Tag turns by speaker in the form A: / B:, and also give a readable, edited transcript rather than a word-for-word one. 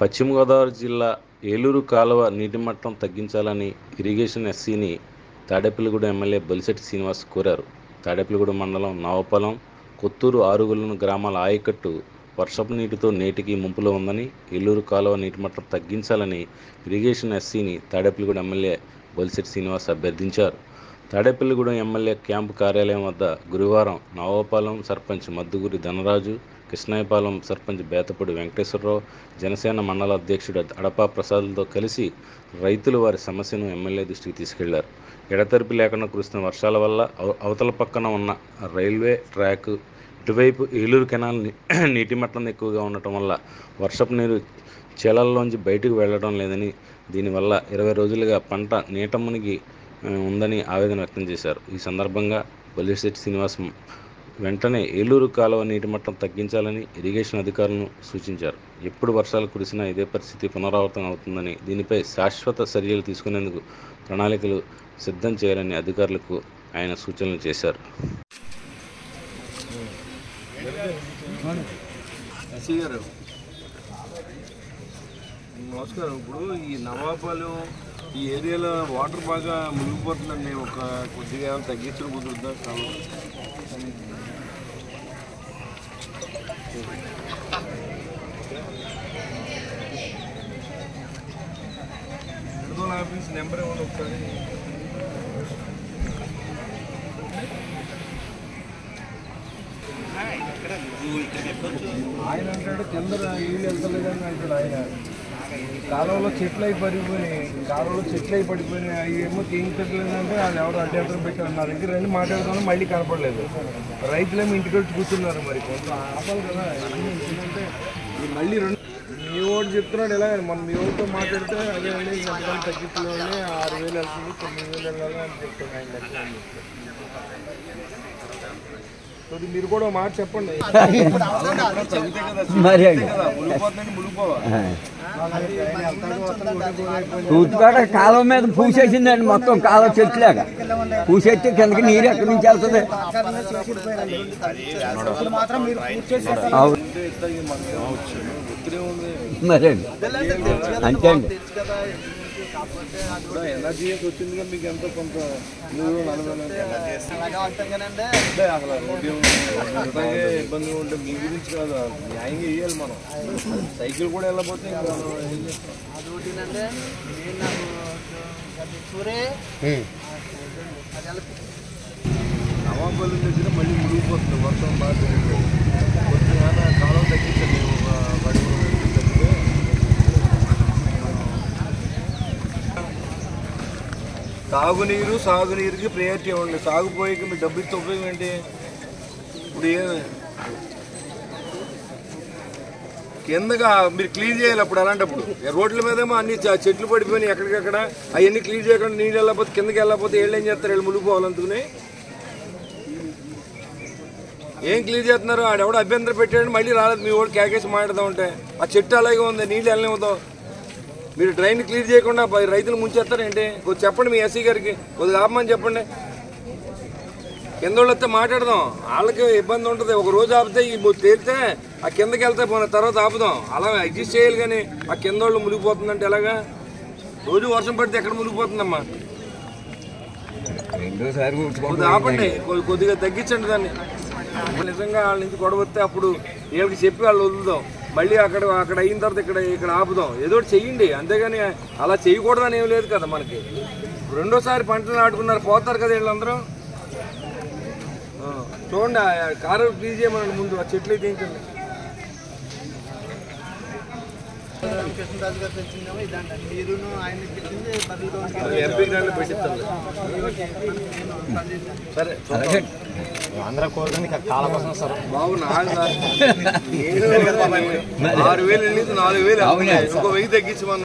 A: పశ్చిమ గోదావరి జిల్లా ఏలూరు కాలువ నీటి మట్టం తగ్గించాలని ఇరిగేషన్ ఎస్సీని తాడేపల్లిగూడెం ఎమ్మెల్యే బొలిశెట్టి శ్రీనివాస్ కోరారు. తాడేపల్లిగూడెం మండలం నవపాలెం, కొత్తూరు, ఆరుగులను గ్రామాల ఆయకట్టు వర్షపు నీటితో నేటికి ముంపులో ఉందని, ఏలూరు కాలువ నీటి మట్టం తగ్గించాలని ఇరిగేషన్ ఎస్సీని తాడేపల్లిగూడెం ఎమ్మెల్యే బొలిశెట్టి శ్రీనివాస్ అభ్యర్థించారు. తాడేపల్లిగూడెం ఎమ్మెల్యే క్యాంపు కార్యాలయం వద్ద గురువారం నవపాలెం సర్పంచ్ మద్దుగురి ధనరాజు, కృష్ణాయపాలెం సర్పంచ్ బేతపూడి వెంకటేశ్వరరావు, జనసేన మండల అధ్యక్షుడు అడపా ప్రసాద్లతో కలిసి రైతులు వారి సమస్యను ఎమ్మెల్యే దృష్టికి తీసుకెళ్లారు. ఎడతెరిపి లేకుండా కురుస్తున్న వర్షాల వల్ల అవతల పక్కన ఉన్న రైల్వే ట్రాక్, ఇటువైపు ఏలూరు కెనాల్ నీటి మట్టం ఎక్కువగా ఉండటం వల్ల వర్షపు నీరు చేలల్లోంచి బయటకు వెళ్లడం లేదని, దీనివల్ల 20 రోజులుగా పంట నీట మునిగి ఉందని ఆవేదన వ్యక్తం చేశారు. ఈ సందర్భంగా బొలిశెట్టి శ్రీనివాస్ వెంటనే ఏలూరు కాలువ నీటి మట్టం తగ్గించాలని ఇరిగేషన్ అధికారులను సూచించారు. ఎప్పుడు వర్షాలు కురిసినా ఇదే పరిస్థితి పునరావృతం అవుతుందని, దీనిపై శాశ్వత చర్యలు తీసుకునేందుకు ప్రణాళికలు సిద్ధం చేయాలని అధికారులకు ఆయన సూచనలు చేశారు.
B: నమస్కారం. ఇప్పుడు ఈ నవాపాలెం ఈ ఏరియాలో వాటర్ బాగా మునిగిపోతుందండి. కొద్దిగా ఏమైనా తగ్గించడం కుదురుద్దా? విడుదల ఆఫీస్ నెంబర్ ఏమన్నా ఒకసారి ఆయన అంటాడు కింద నీళ్ళు వెళ్తలేదని అంటాడు. ఆయన కాలువలో చెట్లు అయి పడిపోయినాయి, అవి ఏమో తీయించట్లేదంటే వాళ్ళు ఎవరు అడ్డంతరం పెట్టారు. నా దగ్గర రండి మాట్లాడుతాను, మళ్ళీ కనపడలేదు. రైతులేమో ఇంటికి వచ్చి కూర్చున్నారు. మరి కొంచెం ఆపాలి కదా. ఎందుకంటే మళ్ళీ మీ ఓటు చెప్తున్నాడు ఎలా, మనం మీ ఓటుతో మాట్లాడితే అదే అండి ఎంతకాలం తగ్గించలేని 6,000 వెళ్తుంది, 9,000 వెళ్ళాలి అని చెప్తాను. ఆయన లెక్క అని చెప్తాను. మీరు కూడా మాట చెప్పండి.
C: తూర్పుకాడ కాలువ మీద పూసేసిందండి. మొత్తం కాలువ చెట్లేక పూసేస్తే కిందకి నీరు ఎక్కడి నుంచి వెళ్తుంది? మరి అంతే అండి.
B: ఎనర్జీ వచ్చింది కదా మీకు ఎంతో కొంత 3-40 ఇబ్బందిగా ఉంటే మీ గురించి కాదు, న్యాయంగా వేయాలి. మనం సైకిల్ కూడా వెళ్ళకపోతే నవాపల్లి దగ్గర మళ్ళీ మునిగిపోతుంది. వర్షం బాగా కొద్దిగా కాలం తగ్గించండి. తాగునీరు సాగునీరుకి ప్రయారిటీ ఇవ్వండి. సాగుపోయాక మీరు డబ్బు ఇస్తే ఉపయోగం ఏంటి? ఇప్పుడు కిందగా మీరు క్లీన్ చేయాలి. అప్పుడు అలాంటప్పుడు రోడ్ల మీదేమో అన్ని చెట్లు పడిపోయినాయి ఎక్కడికక్కడ. అవన్నీ క్లీన్ చేయకుండా నీళ్ళు వెళ్ళకపోతే కిందకి వెళ్ళకపోతే ఏళ్ళు ఏం చేస్తారు? వీళ్ళు మునిగిపోవాలందుకుని ఏం క్లీన్ చేస్తున్నారు? ఆడెవడో అభ్యంతరం పెట్టాడు, మళ్ళీ రాలేదు. మీ ఓడి కేకేసి మాట్లాడుతూ ఉంటే ఆ చెట్టు అలాగే ఉంది, నీళ్ళు వెళ్ళనివ్వదు. మీరు డ్రైన్ క్లియర్ చేయకుండా రైతులు ముంచేస్తారేంటి? కొద్ది చెప్పండి మీ ఎస్సీ గారికి, కొద్దిగా ఆపమని చెప్పండి. కింద వాళ్ళు వస్తే మాట్లాడదాం. వాళ్ళకి ఇబ్బంది ఉంటుంది. ఒక రోజు ఆపితే ఈ తేలితే ఆ కిందకి వెళ్తే పోయిన తర్వాత ఆపుదాం. అలా అడ్జస్ట్ చేయాలి. కానీ ఆ కింద వాళ్ళు మునిగిపోతుందంటే ఎలాగా? రోజు వర్షం పడితే ఎక్కడ మునిగిపోతుందమ్మా? కొద్దిగా ఆపండి, కొద్దిగా తగ్గించండి దాన్ని. నిజంగా వాళ్ళ నుంచి గొడవ వస్తే అప్పుడు వీళ్ళకి చెప్పి వాళ్ళు వదులుదాం. మళ్ళీ అక్కడ అయిన తర్వాత ఇక్కడ ఆపుదాం. ఏదో చెయ్యండి, అంతేగాని అలా చేయకూడదని ఏం లేదు కదా మనకి. రెండోసారి పంటలు నాటుకున్నారు, పోతారు కదా వీళ్ళందరూ. చూడండి, కారు క్లీన్ చేయమనండి ముందు, ఆ చెట్లు తీయించండి.
D: కృష్ణరాజు గారు తెచ్చిందేమో ఇదండి, మీరును ఆయన తెచ్చింది
B: ఎంపీ గ్రాండ్ పెట్టిస్తాను. సరే
C: ఆంధ్ర కోరుకుంది కాల కోసం సార్
B: బాబు. 6,000 వెళ్ళి 4,000 ఇంకో 1000 తగ్గించమన్నా.